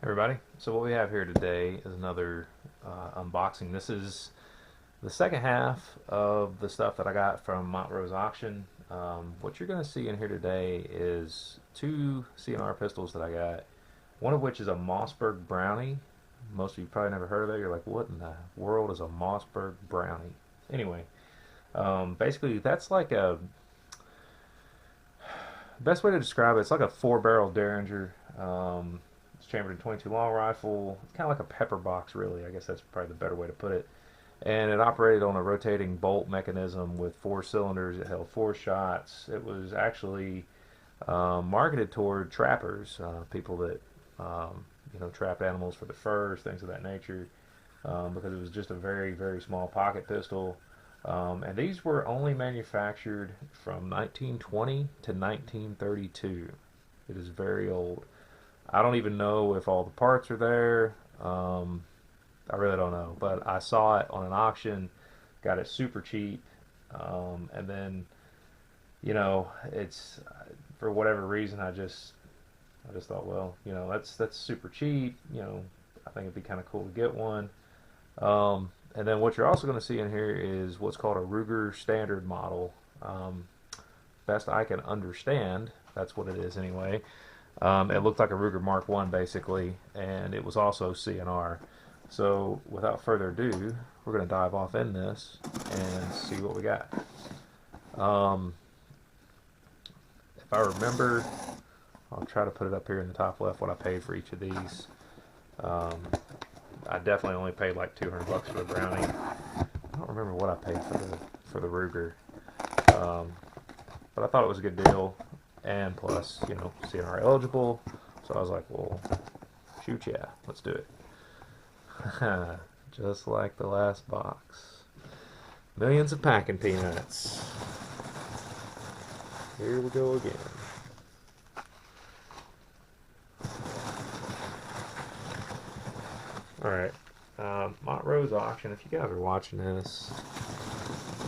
Everybody, so what we have here today is another unboxing. This is the second half of the stuff that I got from Montrose Auction. What you're going to see in here today is two CNR pistols that I got, one of which is a Mossberg Brownie. Most of you probably never heard of it. You're like, what in the world is a Mossberg Brownie? Anyway, basically that's like a, best way to describe it, it's like a four-barrel Derringer. It's chambered in 22 long rifle. It's kind of like a pepper box, really. I guess that's probably the better way to put it. And it operated on a rotating bolt mechanism with four cylinders. It held four shots. It was actually marketed toward trappers, people that trapped animals for the furs, things of that nature, because it was just a very, very small pocket pistol. And these were only manufactured from 1920 to 1932. It is very old. I don't even know if all the parts are there. I really don't know. But I saw it on an auction, got it super cheap. And then, it's for whatever reason, I just thought, well, that's super cheap. I think it'd be kind of cool to get one. And then what you're also going to see in here is what's called a Ruger Standard model. Best I can understand, that's what it is anyway. It looked like a Ruger Mark One basically, and it was also CNR. So without further ado, we're going to dive off in this and see what we got. Um, if I remember, I'll try to put it up here in the top left what I paid for each of these. Um, I definitely only paid like $200 for the Brownie. I don't remember what I paid for the Ruger, um, but I thought it was a good deal, and plus, CNR eligible. So I was like, well, shoot, yeah, let's do it. Just like the last box. Millions of packing peanuts. Here we go again. Alright. Montrose Auction, if you guys are watching this,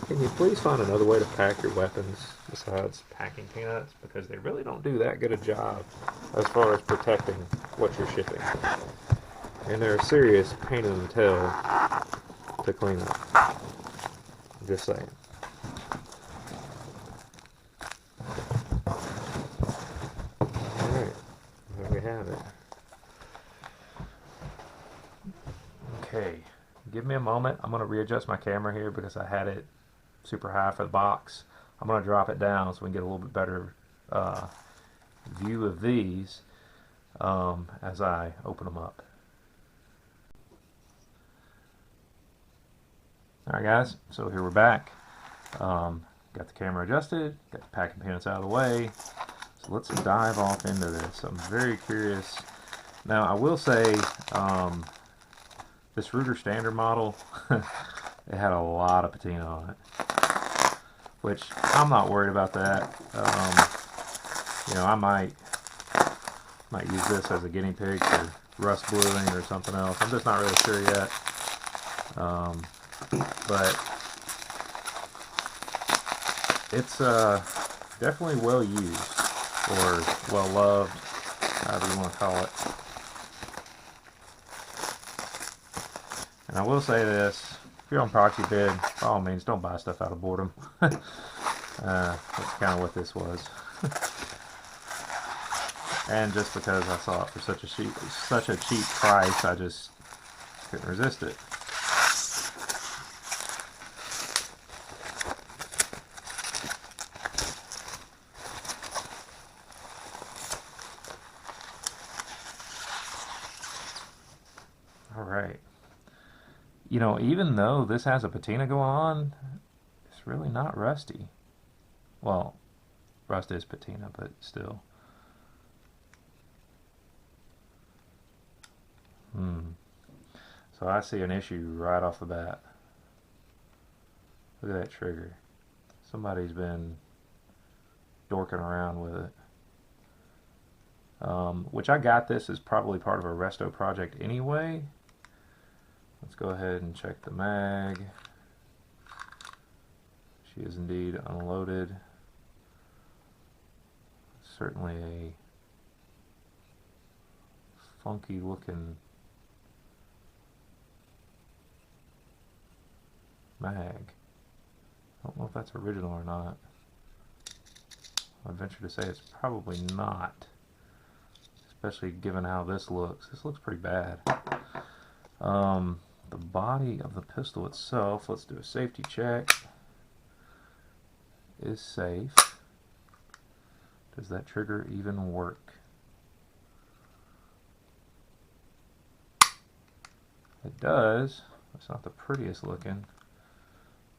can you please find another way to pack your weapons besides packing peanuts? Because they really don't do that good a job as far as protecting what you're shipping. And they're a serious pain in the tail to clean up. I'm just saying. Alright, there we have it. Okay, give me a moment. I'm going to readjust my camera here because I had it super high for the box. I'm going to drop it down so we can get a little bit better view of these as I open them up. Alright guys, so here we're back. Got the camera adjusted, got the packing peanuts out of the way. So let's dive off into this. I'm very curious. Now I will say this Ruger Standard model, it had a lot of patina on it, which I'm not worried about that. I might use this as a guinea pig for rust bluing or something else. I'm just not really sure yet. But it's definitely well used or well loved, however you want to call it. And I will say this, if you're on proxy bid, by all means, don't buy stuff out of boredom. That's kind of what this was. And just because I saw it for such a cheap price, I just couldn't resist it. All right. Even though this has a patina going on, it's really not rusty. Well, rust is patina, but still. So I see an issue right off the bat. Look at that trigger. Somebody's been dorking around with it. Which I got this as probably part of a resto project anyway. Let's go ahead and check the mag. She is indeed unloaded. Certainly a funky looking mag. I don't know if that's original or not. I venture to say it's probably not, especially given how this looks. This looks pretty bad. The body of the pistol itself, let's do a safety check, is safe. Does that trigger even work? It does. It's not the prettiest looking.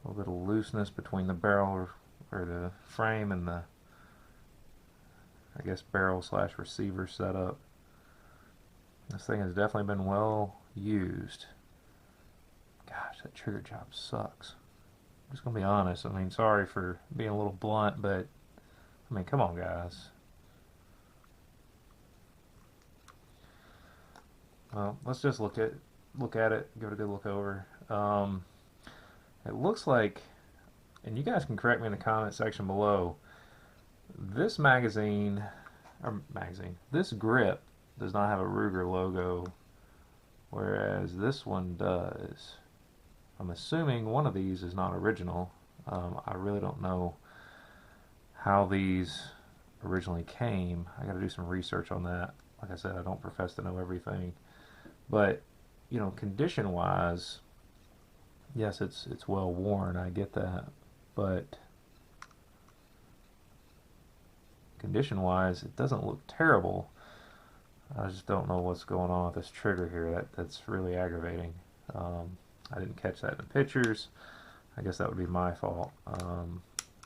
A little bit of looseness between the barrel or the frame and the, I guess, barrel slash receiver setup. This thing has definitely been well used. Gosh, that trigger job sucks. I'm just gonna be honest. I mean, sorry for being a little blunt, but I mean, come on, guys. Well, let's just look at it, give it a good look over. It looks like, and you guys can correct me in the comment section below, this this grip does not have a Ruger logo, whereas this one does. I'm assuming one of these is not original. I really don't know how these originally came. I got to do some research on that. Like I said, I don't profess to know everything, but you know, condition wise, yes, it's well worn, I get that, but condition wise it doesn't look terrible. I just don't know what's going on with this trigger here. That's really aggravating. I didn't catch that in the pictures. I guess that would be my fault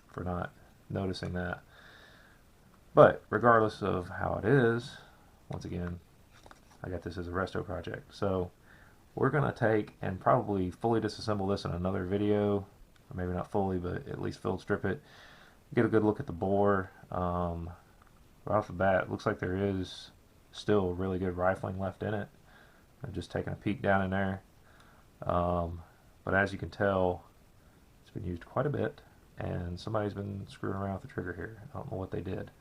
for not noticing that. But regardless of how it is, once again, I got this as a resto project. So we're going to take and probably fully disassemble this in another video. Or maybe not fully, but at least field strip it. Get a good look at the bore. Right off the bat, it looks like there is still really good rifling left in it. I'm just taking a peek down in there. But as you can tell, it's been used quite a bit, and somebody's been screwing around with the trigger here. I don't know what they did.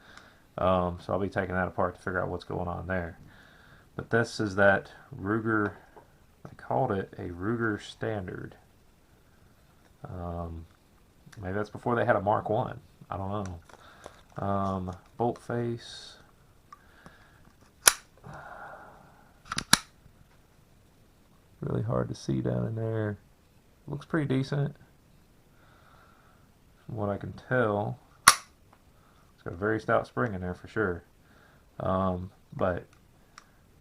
So I'll be taking that apart to figure out what's going on there. But this is that Ruger, they called it a Ruger Standard. Maybe that's before they had a Mark 1. I don't know. Bolt face. Really hard to see down in there. Looks pretty decent from what I can tell. It's got a very stout spring in there for sure. But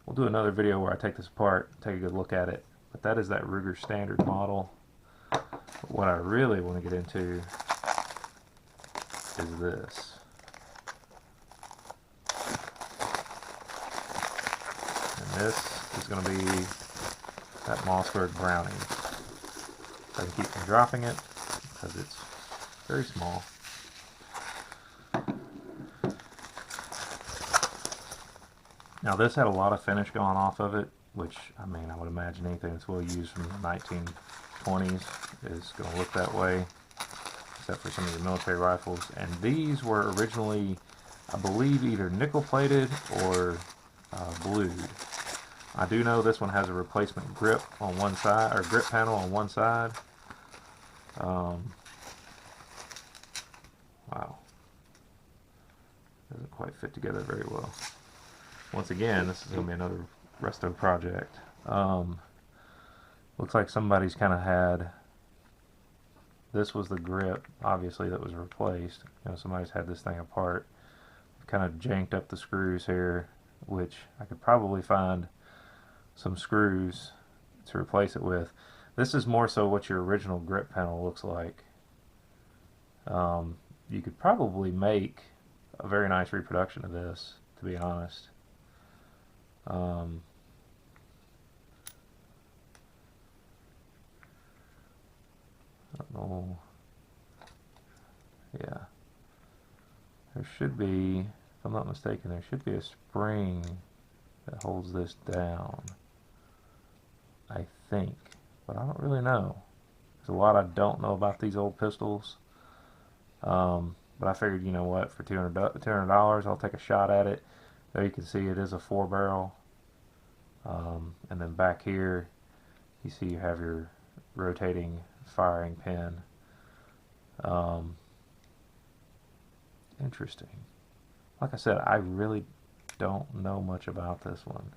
we'll do another video where I take this apart, take a good look at it. But that is that Ruger Standard model. But what I really want to get into is this. And this is going to be that Mossberg Brownie. I can keep from dropping it because it's very small. Now this had a lot of finish going off of it, which, I mean, I would imagine anything that's well used from the 1920s is going to look that way, except for some of the military rifles. And these were originally, I believe, either nickel plated or blued. I do know this one has a replacement grip on one side, or grip panel on one side. Wow. Doesn't quite fit together very well. Once again, this is going to be another resto project. Looks like somebody's kind of had, this was the grip, obviously, that was replaced. You know, somebody's had this thing apart. Kind of janked up the screws here, which I could probably find some screws to replace it with. This is more so what your original grip panel looks like. You could probably make a very nice reproduction of this, to be honest. I don't know. Yeah. There should be, if I'm not mistaken, there should be a spring that holds this down. I think. But I don't really know. There's a lot I don't know about these old pistols. But I figured, you know what, for $200, I'll take a shot at it. There you can see it is a 4-barrel. And then back here, you see you have your rotating firing pin. Um, Interesting. Like I said, I really don't know much about this one.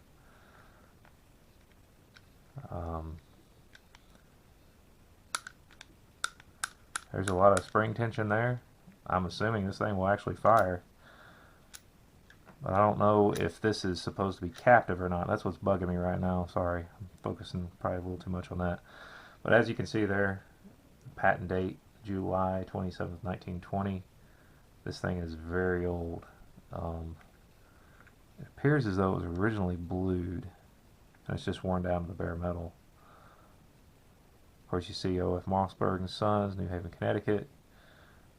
Um, there's a lot of spring tension there. I'm assuming this thing will actually fire. But I don't know if this is supposed to be captive or not. That's what's bugging me right now. Sorry, I'm focusing probably a little too much on that. But as you can see there, patent date July 27th, 1920. This thing is very old. It appears as though it was originally blued, and it's just worn down to the bare metal. Of course, you see O.F. Mossberg and Sons, New Haven, Connecticut.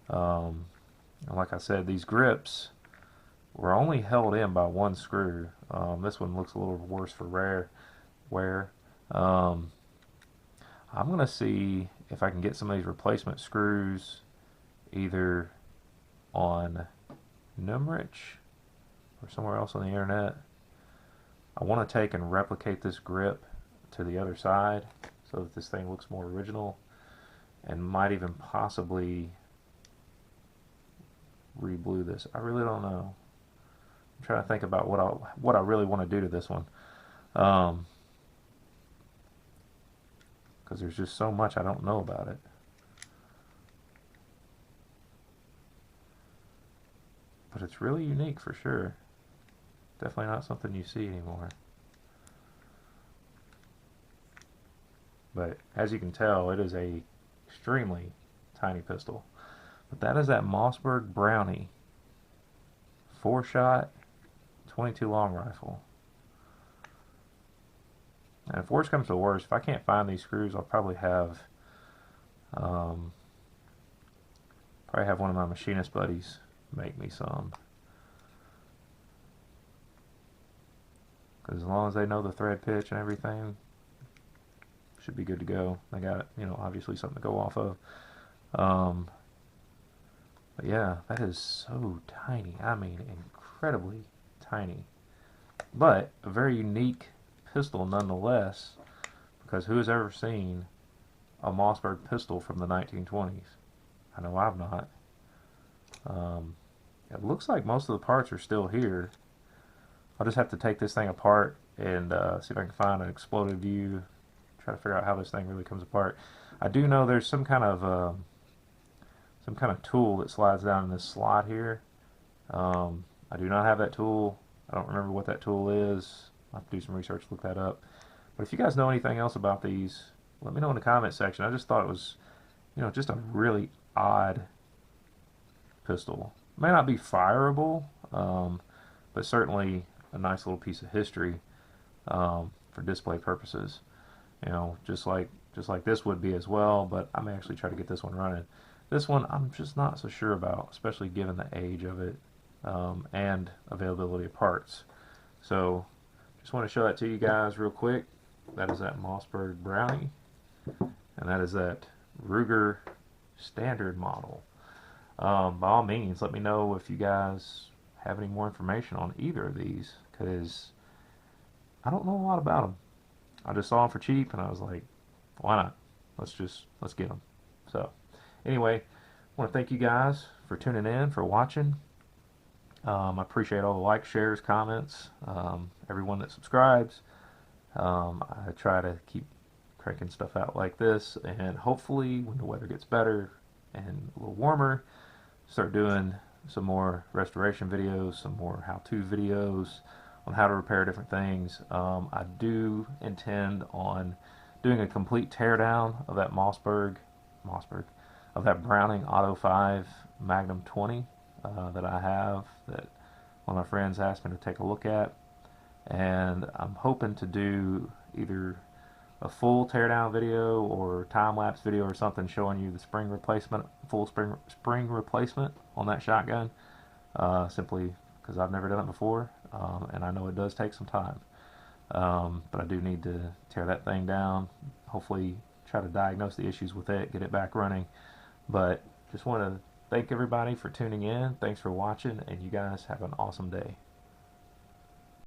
And like I said, these grips were only held in by one screw. This one looks a little worse for wear. I'm going to see if I can get some of these replacement screws either on Numrich or somewhere else on the internet. I want to take and replicate this grip to the other side so that this thing looks more original, and might even possibly re-blue this. I really don't know. I'm trying to think about what I really want to do to this one, because there's just so much I don't know about it. But it's really unique for sure. Definitely not something you see anymore. But as you can tell, it is a extremely tiny pistol. But that is that Mossberg Brownie 4-shot 22 long rifle. And if worse comes to worse, if I can't find these screws, I'll probably have one of my machinist buddies make me some. Because as long as they know the thread pitch and everything, should be good to go. They got, obviously something to go off of. But yeah, that is so tiny. I mean, incredibly tiny. But a very unique pistol nonetheless, because who has ever seen a Mossberg pistol from the 1920s? I know I've not. It looks like most of the parts are still here. I'll just have to take this thing apart and see if I can find an exploded view, try to figure out how this thing really comes apart. I do know there's some kind of tool that slides down in this slot here. I do not have that tool. I don't remember what that tool is. I'll have to do some research to look that up. But if you guys know anything else about these, let me know in the comment section. I just thought it was, just a really odd pistol. It may not be fireable, but certainly a nice little piece of history for display purposes. Just like this would be as well. But I may actually try to get this one running. This one I'm just not so sure about, especially given the age of it and availability of parts. So just want to show that to you guys real quick. That is that Mossberg Brownie, and that is that Ruger standard model. By all means, let me know if you guys have any more information on either of these, because I don't know a lot about them. I just saw them for cheap, and I was like, why not? Let's get them. So anyway, I want to thank you guys for tuning in, for watching. I appreciate all the likes, shares, comments, everyone that subscribes. I try to keep cranking stuff out like this, and hopefully when the weather gets better and a little warmer, start doing some more restoration videos, some more how-to videos on how to repair different things. I do intend on doing a complete teardown of that Mossberg, of that Browning Auto 5 Magnum 20 that I have, that one of my friends asked me to take a look at. And I'm hoping to do either a full teardown video or time-lapse video or something showing you the spring replacement, full spring replacement on that shotgun, simply because I've never done it before, and I know it does take some time. But I do need to tear that thing down, hopefully try to diagnose the issues with it, get it back running. But just want to thank everybody for tuning in. Thanks for watching, and you guys have an awesome day.